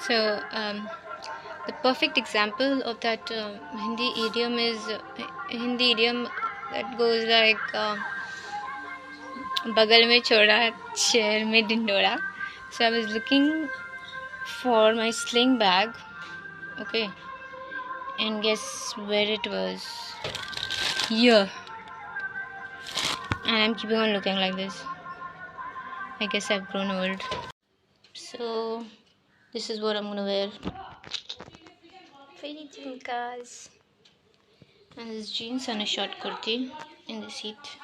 So, the perfect example of that Hindi idiom that goes like "बगल में छोड़ा, शेर में Dhindora." So I was looking for my sling bag, okay, and guess where it was? Here. And I'm keeping on looking like this. I guess I've grown old. So this is what I'm gonna wear. Fairy jhumkas and this jeans and a short kurti in the seat.